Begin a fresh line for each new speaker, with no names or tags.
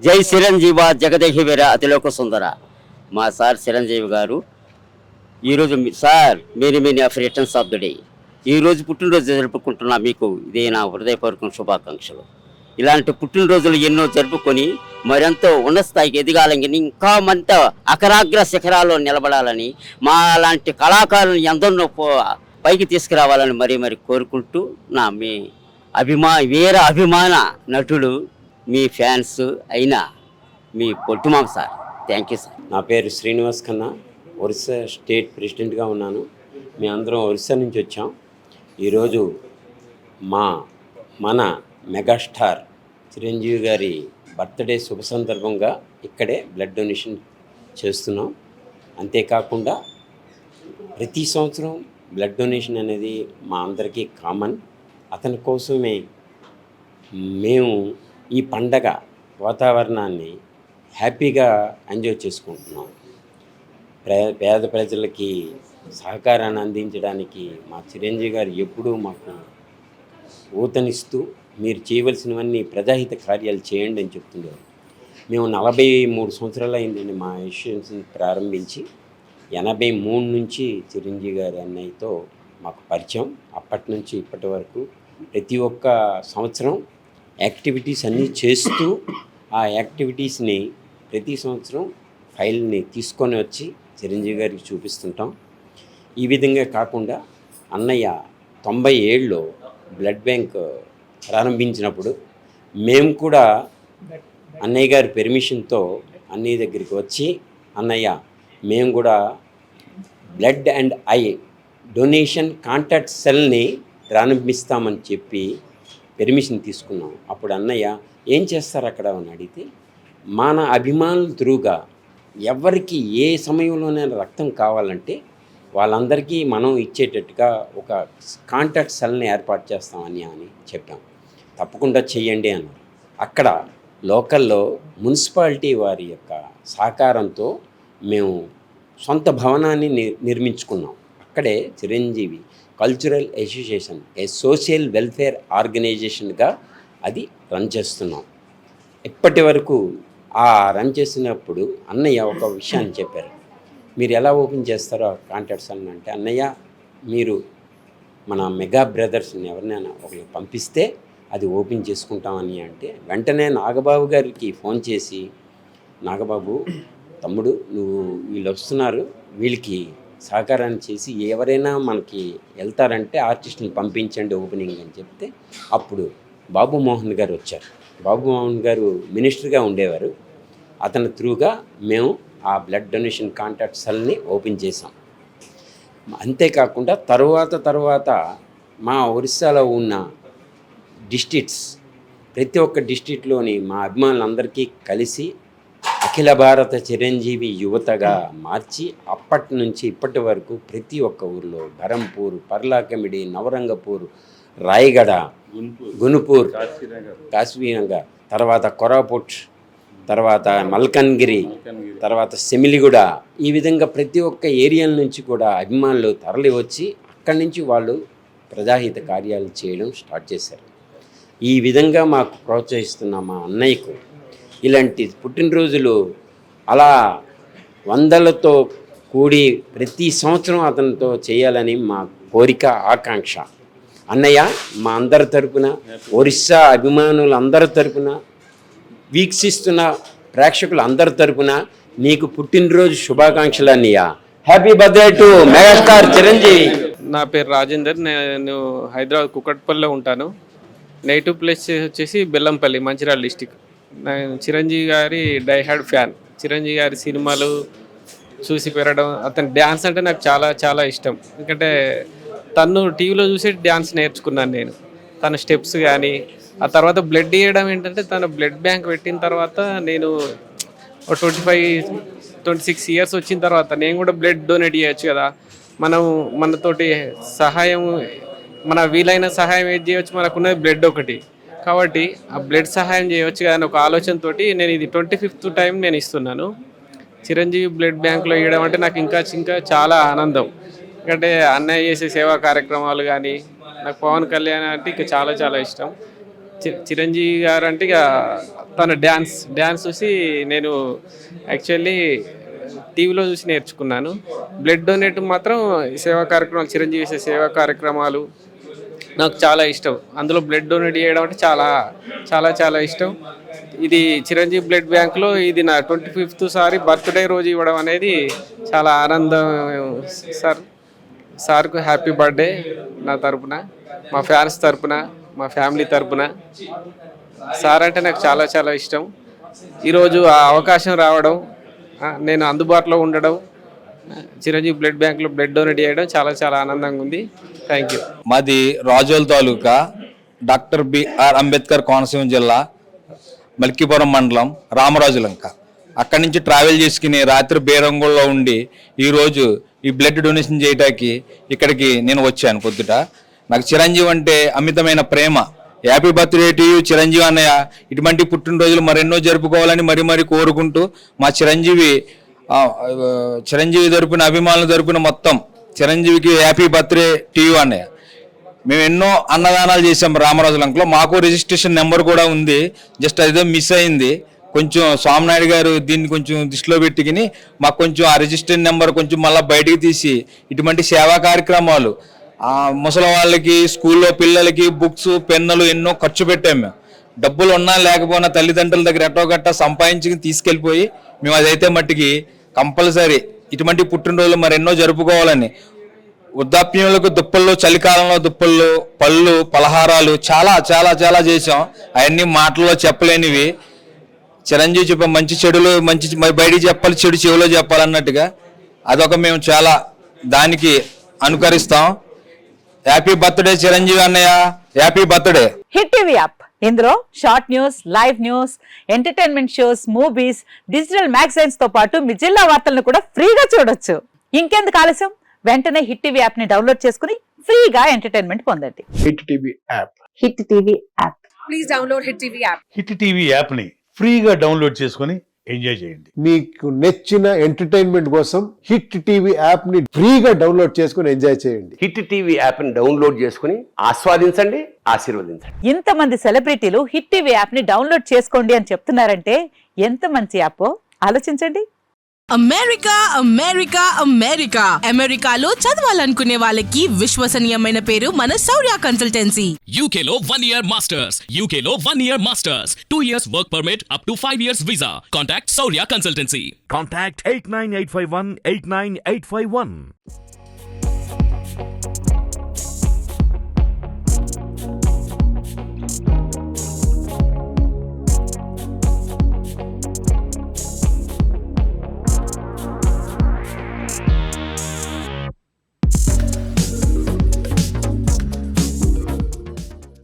జై చిరంజీవ జగదేహి వీర అతిలోక సుందర. మా సార్ చిరంజీవి గారు ఈరోజు sir many many of returns of the day. ఈరోజు పుట్టినరోజు జరుపుకుంటున్నా మీకు ఇదే నా హృదయపూర్వక శుభాకాంక్షలు. ఇలాంటి పుట్టినరోజులు ఎన్నో జరుపుకొని మరెంతో ఉన్నత స్థాయికి ఎదగాలని, ఇంకా మరింత అకరాగ్ర శిఖరాల్లో నిలబడాలని, మా లాంటి కళాకారులను ఎందరినో పైకి తీసుకురావాలని మరీ కోరుకుంటూ మీ వీర అభిమాన నటుడు, మీ ఫ్యాన్స్ అయిన మీ పొట్టుమామ సార్. Thank you sir.
నా పేరు శ్రీనివాస్ ఖన్నా, ఒరిస్సా స్టేట్ ప్రెసిడెంట్గా ఉన్నాను. మేము అందరం ఒరిస్సా నుంచి వచ్చాం. ఈరోజు మన మెగాస్టార్ చిరంజీవి గారి బర్త్డే శుభ సందర్భంగా ఇక్కడే బ్లడ్ డొనేషన్ చేస్తున్నాం. అంతేకాకుండా ప్రతి సంవత్సరం బ్లడ్ డొనేషన్ అనేది మా అందరికీ కామన్. అతని కోసమే మేము ఈ పండగ వాతావరణాన్ని హ్యాపీగా ఎంజాయ్ చేసుకుంటున్నాం. పేద ప్రజలకి సహకారాన్ని అందించడానికి మా చిరంజీవి గారు ఎప్పుడూ మాకు ఊతనిస్తూ మీరు చేయవలసినవన్నీ ప్రజాహిత కార్యాలు చేయండి అని చెప్తున్నారు. మేము 43 సంవత్సరాలు అయిందండి మా ఇన్సూరెన్స్ని ప్రారంభించి. 83 నుంచి చిరంజీవి గారి అన్నయ్యతో మాకు పరిచయం. అప్పటి నుంచి ఇప్పటి వరకు ప్రతి ఒక్క సంవత్సరం యాక్టివిటీస్ అన్నీ చేస్తూ ఆ యాక్టివిటీస్ని ప్రతి సంవత్సరం ఫైల్ని తీసుకొని వచ్చి చిరంజీవి గారికి చూపిస్తుంటాం. ఈ విధంగా కాకుండా అన్నయ్య 97లో బ్లడ్ బ్యాంక్ ప్రారంభించినప్పుడు మేము కూడా అన్నయ్య గారి పెర్మిషన్తో అన్నయ్య దగ్గరికి వచ్చి, అన్నయ్య మేము కూడా blood and eye donation contact సెల్ని ప్రారంభిస్తామని చెప్పి పెర్మిషన్ తీసుకున్నాం. అప్పుడు అన్నయ్య ఏం చేస్తారు అక్కడ అని అడిగితే, మన అభిమానుల త్రూగా ఎవరికి ఏ సమయంలోనైనా రక్తం కావాలంటే వాళ్ళందరికీ మనం ఇచ్చేటట్టుగా ఒక కాంటాక్ట్ సెల్ని ఏర్పాటు చేస్తామని చెప్పాం. తప్పకుండా చెయ్యండి అన్నారు. అక్కడ లోకల్లో మున్సిపాలిటీ వారి యొక్క సహకారంతో మేము సొంత భవనాన్ని నిర్మించుకున్నాం. అక్కడే చిరంజీవి కల్చరల్ అసోసియేషన్, ఏ సోషల్ వెల్ఫేర్ ఆర్గనైజేషన్గా అది రన్ చేస్తున్నాం. ఇప్పటి వరకు ఆ రన్ చేసినప్పుడు అన్నయ్య ఒక విషయాన్ని చెప్పారు, మీరు ఎలా ఓపెన్ చేస్తారో కాంటాక్ట్స్ అని అంటే, అన్నయ్య మీరు మన మెగా బ్రదర్స్ని ఎవరినైనా ఒకరికి పంపిస్తే అది ఓపెన్ చేసుకుంటామని అంటే, వెంటనే నాగబాబు గారికి ఫోన్ చేసి, నాగబాబు తమ్ముడు నువ్వు వీళ్ళు వస్తున్నారు, వీళ్ళకి సహకారాన్ని చేసి ఎవరైనా మనకి వెళ్తారంటే ఆర్టిస్ట్ని పంపించండి ఓపెనింగ్ అని చెప్తే, అప్పుడు బాబు మోహన్ గారు వచ్చారు. బాబు మోహన్ గారు మినిస్టర్గా ఉండేవారు. అతని త్రూగా మేము ఆ బ్లడ్ డొనేషన్ కాంటాక్ట్ సెల్ని ఓపెన్ చేసాం. అంతేకాకుండా తర్వాత మా ఒరిస్సాలో ఉన్న డిస్ట్రిక్ట్స్, ప్రతి ఒక్క డిస్ట్రిక్ట్లోని మా అభిమానులందరికీ కలిసి అఖిల భారత చిరంజీవి యువతగా మార్చి అప్పటి నుంచి ఇప్పటి వరకు ప్రతి ఒక్క ఊరిలో బరంపూర్, పర్లాకమిడి, నవరంగపూర్, రాయగడ, గునుపూర్, కాశ్మీరంగా, తర్వాత కొరాపుట్, తర్వాత మల్కన్గిరి, తర్వాత సెమిలిగూడ, ఈ విధంగా ప్రతి ఒక్క ఏరియాల నుంచి కూడా అభిమానులు తరలి వచ్చి అక్కడి నుంచి వాళ్ళు ప్రజాహిత కార్యాలు చేయడం స్టార్ట్ చేశారు. ఈ విధంగా మాకు ప్రోత్సహిస్తున్న మా అన్నయ్యకు ఇలాంటి పుట్టినరోజులు అలా వందలతో కూడి ప్రతి సంవత్సరం అతనితో చేయాలని మా కోరిక, ఆకాంక్ష. అన్నయ్య మా అందరి తరపున, ఒరిస్సా అభిమానులందరి తరపున, వీక్షిస్తున్న ప్రేక్షకులు అందరి తరపున నీకు పుట్టినరోజు శుభాకాంక్షలు అన్నయ్య. Happy birthday to megastar Chiranjeevi.
నా పేరు రాజేందర్. నేను హైదరాబాద్ కుకట్పల్లిలో ఉంటాను. నేటివ్ ప్లేస్ వచ్చేసి బెల్లంపల్లి, మంచిర్యాల డిస్టిక్. నేను చిరంజీవి గారి డైహార్డ్ ఫ్యాన్. చిరంజీవి గారి సినిమాలు చూసి పెరగడం, అతని డ్యాన్స్ అంటే నాకు చాలా చాలా ఇష్టం. ఎందుకంటే తను టీవీలో చూసి డ్యాన్స్ నేర్చుకున్నాను నేను. తన స్టెప్స్ కానీ, ఆ తర్వాత బ్లడ్ ఇవ్వడం ఏంటంటే, తను బ్లడ్ బ్యాంక్ పెట్టిన తర్వాత నేను 25-26 ఇయర్స్ వచ్చిన తర్వాత నేను కూడా బ్లడ్ డొనేట్ చేయొచ్చు కదా, మనతోటి సహాయం, మన వీలైన సహాయం ఏది చేయవచ్చు, మనకున్నది బ్లడ్ ఒకటి కాబట్టి ఆ బ్లడ్ సహాయం చేయవచ్చు కదా అని ఒక ఆలోచనతోటి నేను ఇది 25th టైం నేను ఇస్తున్నాను. చిరంజీవి బ్లడ్ బ్యాంక్లో ఇవ్వడం అంటే నాకు ఇంకా చాలా ఆనందం. ఎందుకంటే అన్నయ్య చేసే సేవా కార్యక్రమాలు కానీ, నాకు పవన్ కళ్యాణ్ అంటే ఇంకా చాలా చాలా ఇష్టం. చిరంజీవి గారు అంటే ఇక తన డ్యాన్స్ చూసి నేను యాక్చువల్లీ టీవీలో చూసి నేర్చుకున్నాను. బ్లడ్ డొనేట్ మాత్రం సేవా కార్యక్రమాలు, చిరంజీవి చేసే సేవా కార్యక్రమాలు నాకు చాలా ఇష్టం. అందులో బ్లడ్ డొనేట్ చేయడం అంటే చాలా చాలా చాలా ఇష్టం. ఇది చిరంజీవి బ్లడ్ బ్యాంక్లో ఇది నా 25th సారి బర్త్డే రోజు ఇవ్వడం అనేది చాలా ఆనందం. సార్కు హ్యాపీ బర్త్డే నా తరపున, మా ఫ్యాన్స్ తరపున, మా ఫ్యామిలీ తరపున. సార్ అంటే నాకు చాలా చాలా ఇష్టం. ఈరోజు ఆ అవకాశం రావడం, నేను అందుబాటులో ఉండడం, చిరంజీవి బ్లడ్ బ్యాంక్లో బ్లడ్ డొనేట్ చేయడం చాలా చాలా ఆనందంగా ఉంది. Thank you.
మాది రాజోల్ తాలూకా డాక్టర్ బిఆర్ అంబేద్కర్ కోనసీమ జిల్లా మల్కీపురం మండలం రామరాజులంక. అక్కడి నుంచి ట్రావెల్ చేసుకుని రాత్రి బేరంగూళ్ళలో ఉండి ఈరోజు ఈ బ్లడ్ డొనేషన్ చేయడానికి ఇక్కడికి నేను వచ్చాను పొద్దుట. నాకు చిరంజీవి అంటే అమితమైన ప్రేమ. Happy birthday to you Chiranjeevi అన్నయ్య. ఇటువంటి పుట్టినరోజులు మరెన్నో జరుపుకోవాలని మరీ కోరుకుంటూ మా చిరంజీవి తరపున అభిమానుల తరపున మొత్తం చిరంజీవికి హ్యాపీ బర్త్డే టు యూ అన్నయ్య. మేము ఎన్నో అన్నదానాలు చేసాం రామరాజులంకలో. మాకు రిజిస్ట్రేషన్ నెంబర్ కూడా ఉంది, జస్ట్ అదేదో మిస్ అయింది. కొంచెం స్వామినాయుడు గారు దీన్ని కొంచెం దృష్టిలో పెట్టుకుని మాకు కొంచెం ఆ రిజిస్ట్రేషన్ నెంబర్ కొంచెం మళ్ళీ బయటికి తీసి ఇటువంటి సేవా కార్యక్రమాలు ముసలి వాళ్ళకి, స్కూల్లో పిల్లలకి బుక్స్, పెన్నులు ఎన్నో ఖర్చు పెట్టాం. మేము డబ్బులు ఉన్నా లేకపోయినా తల్లిదండ్రుల దగ్గర ఎట్టో గట్ట సంపాదించుకుని తీసుకెళ్ళిపోయి మేము అదైతే మట్టికి కంపల్సరీ ఇటువంటి పుట్టినరోజులు మరెన్నో జరుపుకోవాలని వృద్ధాప్యములకు దుప్పళ్ళు, చలికాలంలో దుప్పళ్ళు, పళ్ళు, పలహారాలు చాలా చాలా చాలా చేసాం. అవన్నీ మాటల్లో చెప్పలేనివి. చిరంజీవి చెప్పే మంచి చెడులు మంచి బయటికి చెప్పాలి, చెడు చెవిలో చెప్పాలన్నట్టుగా అదొక మేము చాలా దానికి అనుకరిస్తాం. హ్యాపీ బర్త్డే చిరంజీవి అన్నయ్య, happy birthday.
Hit TV app, ఇందులో short news, live news, entertainment shows, movies, digital magazines తో పాటు మీ జిల్లా వార్తలను కూడా ఫ్రీగా చూడొచ్చు. ఇంకెందుకు ఆలస్యం, వెంటనే హిట్ టీవీ యాప్ ని డౌన్లోడ్ చేసుకుని ఫ్రీగా ఎంటర్టైన్మెంట్ పొందండి.
Hit TV app.
Hit TV app.
Please download hit TV app.
Hit TV app ని ఫ్రీగా డౌన్లోడ్ చేసుకొని ఎంజాయ్ చేయండి.
మీకు నచ్చిన ఎంటర్టైన్మెంట్ కోసం హిట్ టీవీ యాప్ ని ఫ్రీగా డౌన్లోడ్ చేసుకొని ఎంజాయ్ చేయండి.
హిట్ టీవీ యాప్ ని డౌన్లోడ్ చేసుకుని ఆస్వాదించండి, ఆశీర్వదించండి.
ఇంతమంది సెలబ్రిటీలు హిట్ టీవీ యాప్ ని డౌన్లోడ్ చేసుకోండి అని చెప్తున్నారంటే ఎంత మంచి యాప్ ఆలోచించండి.
అమెరికా అమెరికా అమెరికా అమెరికాలో చదవాలనుకునే వాళ్ళకి విశ్వసనీయమైన పేరు మన శౌర్య కన్సల్టెన్సీ.
UK లో 1 year masters, UK లో 1 year masters, 2 years work permit up to 5 years visa. Contact Saurya Consultancy.
Contact 89851 89851.